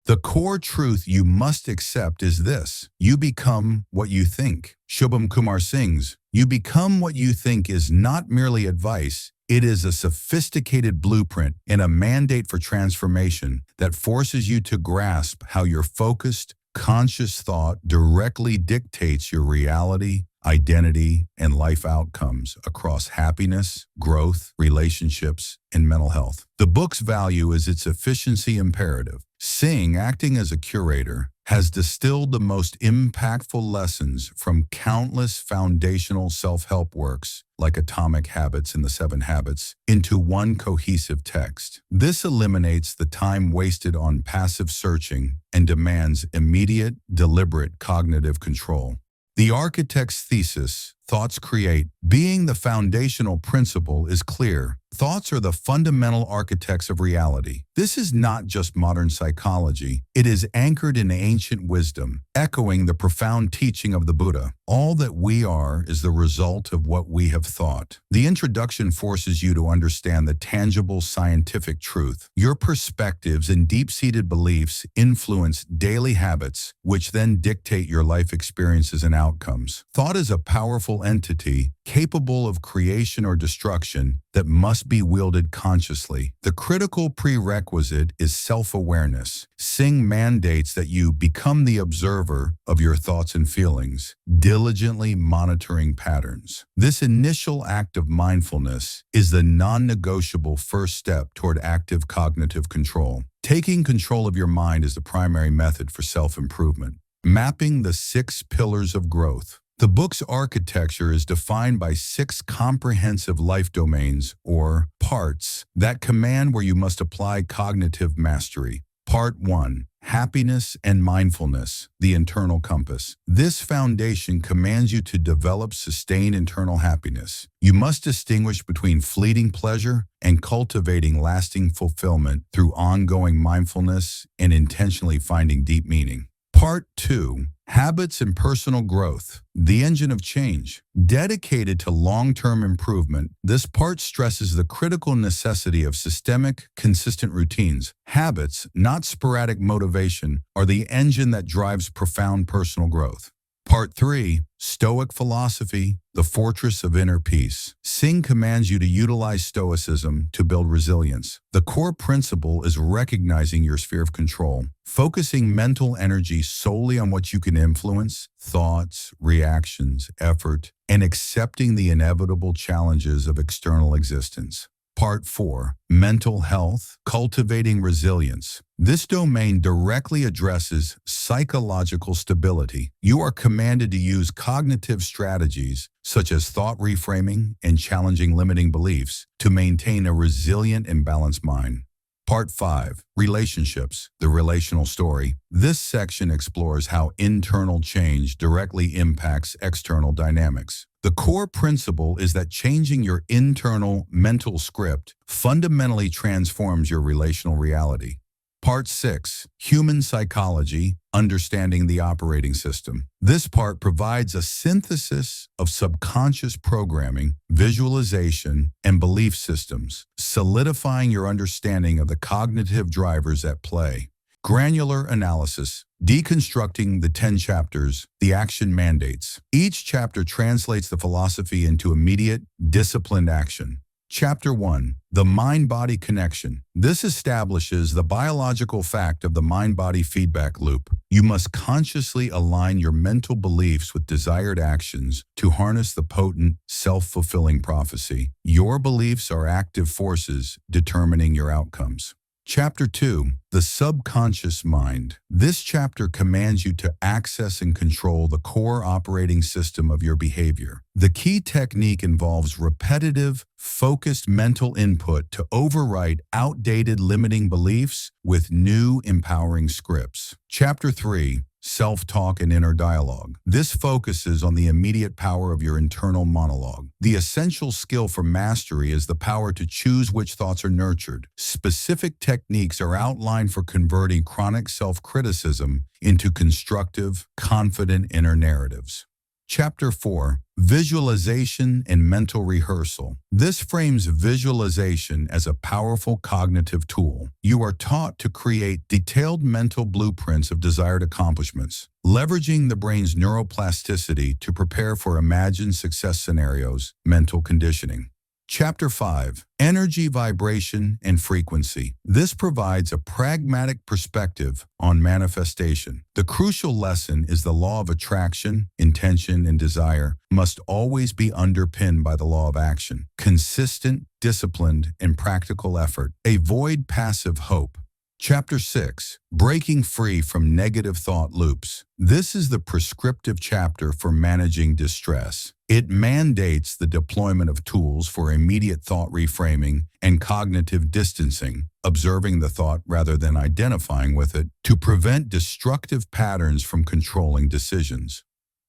The core truth you must accept is this: you become what you think. Shubham Kumar Singh's "You Become What You Think" is not merely advice, it is a sophisticated blueprint and a mandate for transformation that forces you to grasp how your focused, conscious thought directly dictates your reality, identity, and life outcomes across happiness, growth, relationships, and mental health. The book's value is its efficiency imperative. Singh, acting as a curator, has distilled the most impactful lessons from countless foundational self-help works like Atomic Habits and the 7 Habits into one cohesive text. This eliminates the time wasted on passive searching and demands immediate, deliberate cognitive control. The architect's thesis, "Thoughts Create," being the foundational principle, is clear. Thoughts are the fundamental architects of reality. This is not just modern psychology. It is anchored in ancient wisdom, echoing the profound teaching of the Buddha. All that we are is the result of what we have thought. The introduction forces you to understand the tangible scientific truth. Your perspectives and deep-seated beliefs influence daily habits, which then dictate your life experiences and outcomes. Thought is a powerful entity capable of creation or destruction that must be wielded consciously. The critical prerequisite is self-awareness. Singh mandates that you become the observer of your thoughts and feelings, diligently monitoring patterns. This initial act of mindfulness is the non-negotiable first step toward active cognitive control. Taking control of your mind is the primary method for self-improvement. Mapping the 6 pillars of growth. The book's architecture is defined by 6 comprehensive life domains, or parts, that command where you must apply cognitive mastery. Part 1. Happiness and mindfulness, the internal compass. This foundation commands you to develop sustained internal happiness. You must distinguish between fleeting pleasure and cultivating lasting fulfillment through ongoing mindfulness and intentionally finding deep meaning. Part 2. Habits and personal growth, the engine of change. Dedicated to long-term improvement, this part stresses the critical necessity of systemic, consistent routines. Habits, not sporadic motivation, are the engine that drives profound personal growth. Part 3. Stoic philosophy, the fortress of inner peace. Singh commands you to utilize stoicism to build resilience. The core principle is recognizing your sphere of control, focusing mental energy solely on what you can influence, thoughts, reactions, effort, and accepting the inevitable challenges of external existence. Part 4. Mental health, cultivating resilience. This domain directly addresses psychological stability. You are commanded to use cognitive strategies, such as thought reframing and challenging limiting beliefs, to maintain a resilient and balanced mind. Part 5. Relationships, the relational story. This section explores how internal change directly impacts external dynamics. The core principle is that changing your internal mental script fundamentally transforms your relational reality. Part 6. Human psychology, understanding the operating system. This part provides a synthesis of subconscious programming, visualization, and belief systems, solidifying your understanding of the cognitive drivers at play. Granular analysis, deconstructing the 10 chapters, the action mandates. Each chapter translates the philosophy into immediate, disciplined action. Chapter 1. The Mind-Body Connection. This establishes the biological fact of the mind-body feedback loop. You must consciously align your mental beliefs with desired actions to harness the potent, self-fulfilling prophecy. Your beliefs are active forces determining your outcomes. Chapter 2. The Subconscious Mind. This chapter commands you to access and control the core operating system of your behavior. The key technique involves repetitive, focused mental input to overwrite outdated limiting beliefs with new empowering scripts. Chapter 3. Self-talk and inner dialogue. This focuses on the immediate power of your internal monologue. The essential skill for mastery is the power to choose which thoughts are nurtured. Specific techniques are outlined for converting chronic self-criticism into constructive, confident inner narratives. Chapter 4. Visualization and Mental Rehearsal. This frames visualization as a powerful cognitive tool. You are taught to create detailed mental blueprints of desired accomplishments, leveraging the brain's neuroplasticity to prepare for imagined success scenarios, mental conditioning. Chapter 5. Energy, Vibration, and Frequency. This provides a pragmatic perspective on manifestation. The crucial lesson is the law of attraction, intention, and desire must always be underpinned by the law of action. Consistent, disciplined, and practical effort. Avoid passive hope. Chapter 6. Breaking Free from Negative Thought Loops. This is the prescriptive chapter for managing distress. It mandates the deployment of tools for immediate thought reframing and cognitive distancing, observing the thought rather than identifying with it, to prevent destructive patterns from controlling decisions.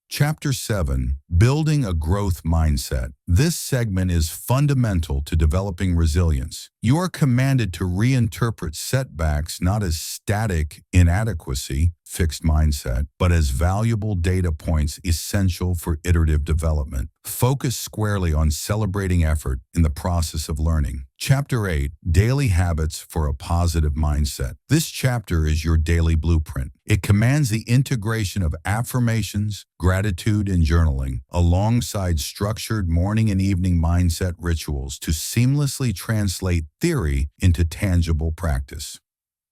Chapter 7. Building a Growth Mindset. This segment is fundamental to developing resilience. You are commanded to reinterpret setbacks not as static inadequacy, fixed mindset, but as valuable data points essential for iterative development. Focus squarely on celebrating effort in the process of learning. Chapter 8. Daily Habits for a Positive Mindset. This chapter is your daily blueprint. It commands the integration of affirmations, gratitude, and journaling, alongside structured morning and evening mindset rituals to seamlessly translate theory into tangible practice.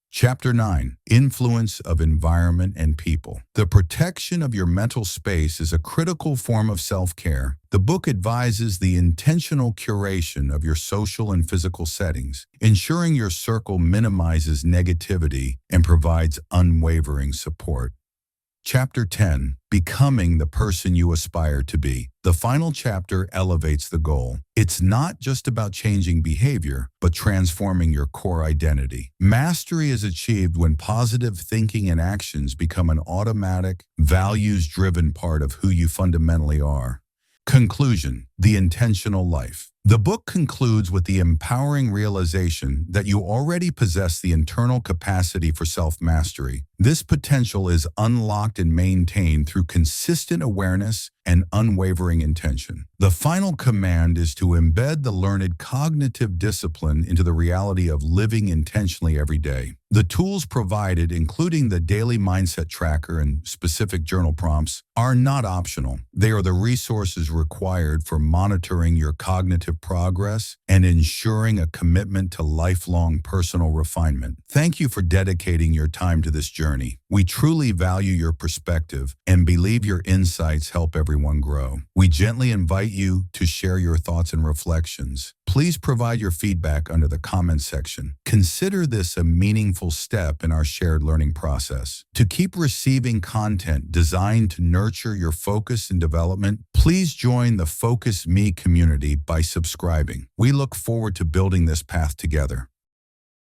Chapter 9. Influence of Environment and People. The protection of your mental space is a critical form of self-care. The book advises the intentional curation of your social and physical settings, ensuring your circle minimizes negativity and provides unwavering support. Chapter 10. Becoming the Person You Aspire to Be. The final chapter elevates the goal. It's not just about changing behavior, but transforming your core identity. Mastery is achieved when positive thinking and actions become an automatic, values-driven part of who you fundamentally are. Conclusion. The Intentional Life. The book concludes with the empowering realization that you already possess the internal capacity for self-mastery. This potential is unlocked and maintained through consistent awareness and unwavering intention. The final command is to embed the learned cognitive discipline into the reality of living intentionally every day. The tools provided, including the daily mindset tracker and specific journal prompts, are not optional. They are the resources required for monitoring your cognitive progress and ensuring a commitment to lifelong personal refinement. Thank you for dedicating your time to this journey. We truly value your perspective and believe your insights help everyone grow. We gently invite you to share your thoughts and reflections. Please provide your feedback under the comment section. Consider this a meaningful step in our shared learning process. To keep receiving content designed to nurture your focus and development, please join the Focus Me community by subscribing. We look forward to building this path together.